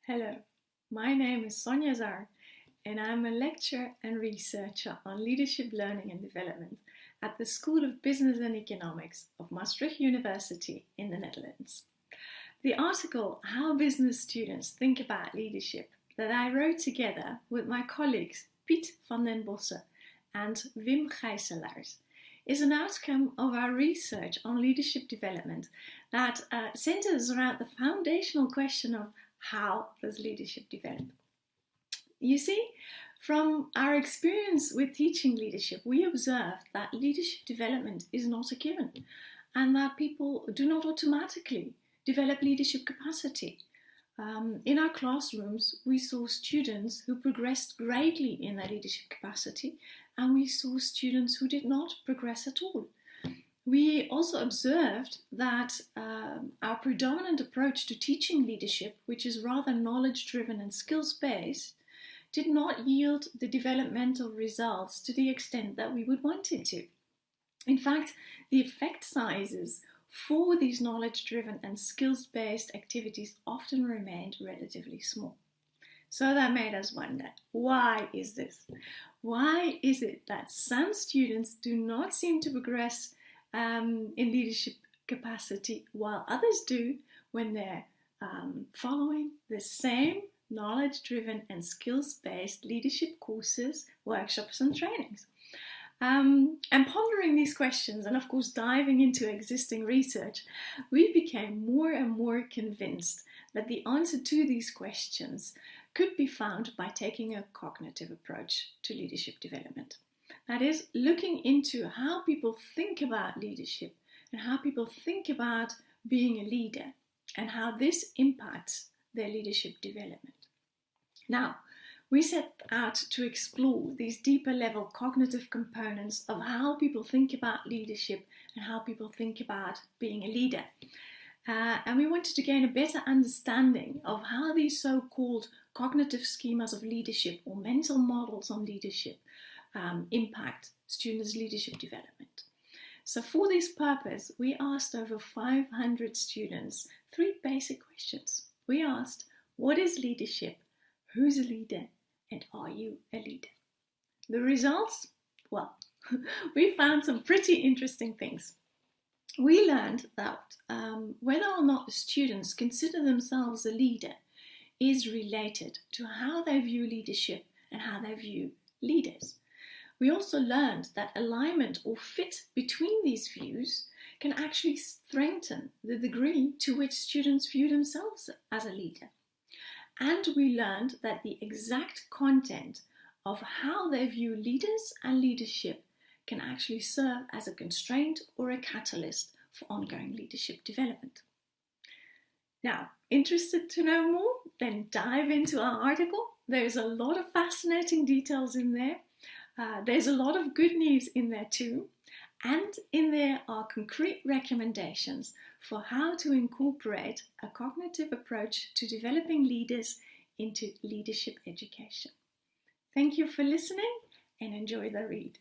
Hello, my name is Sonja Zaar and I'm a lecturer and researcher on leadership learning and development at the School of Business and Economics of Maastricht University in the Netherlands. The article How Business Students Think About Leadership that I wrote together with my colleagues Piet van den Bossche and Wim Gijselaers is an outcome of our research on leadership development that centers around the foundational question of how does leadership develop? You see, from our experience with teaching leadership, we observed that leadership development is not a given and that people do not automatically develop leadership capacity. In our classrooms, we saw students who progressed greatly in their leadership capacity, and we saw students who did not progress at all. We also observed that our predominant approach to teaching leadership, which is rather knowledge-driven and skills-based, did not yield the developmental results to the extent that we would want it to. In fact, the effect sizes for these knowledge-driven and skills-based activities often remained relatively small. So that made us wonder, why is this? Why is it that some students do not seem to progress in leadership capacity while others do when they're following the same knowledge-driven and skills-based leadership courses, workshops and trainings? And pondering these questions and of course diving into existing research, we became more and more convinced that the answer to these questions could be found by taking a cognitive approach to leadership development. That is, looking into how people think about leadership and how people think about being a leader and how this impacts their leadership development. Now, we set out to explore these deeper level cognitive components of how people think about leadership and how people think about being a leader. And we wanted to gain a better understanding of how these so-called cognitive schemas of leadership or mental models on leadership impact students' leadership development. So for this purpose, we asked over 500 students 3 basic questions. We asked, what is leadership? Who's a leader? And are you a leader? The results? Well, we found some pretty interesting things. We learned that whether or not the students consider themselves a leader is related to how they view leadership and how they view leaders. We also learned that alignment or fit between these views can actually strengthen the degree to which students view themselves as a leader. And we learned that the exact content of how they view leaders and leadership can actually serve as a constraint or a catalyst for ongoing leadership development. Now, interested to know more? Then dive into our article. There's a lot of fascinating details in there. There's a lot of good news in there too. And in there are concrete recommendations for how to incorporate a cognitive approach to developing leaders into leadership education. Thank you for listening and enjoy the read.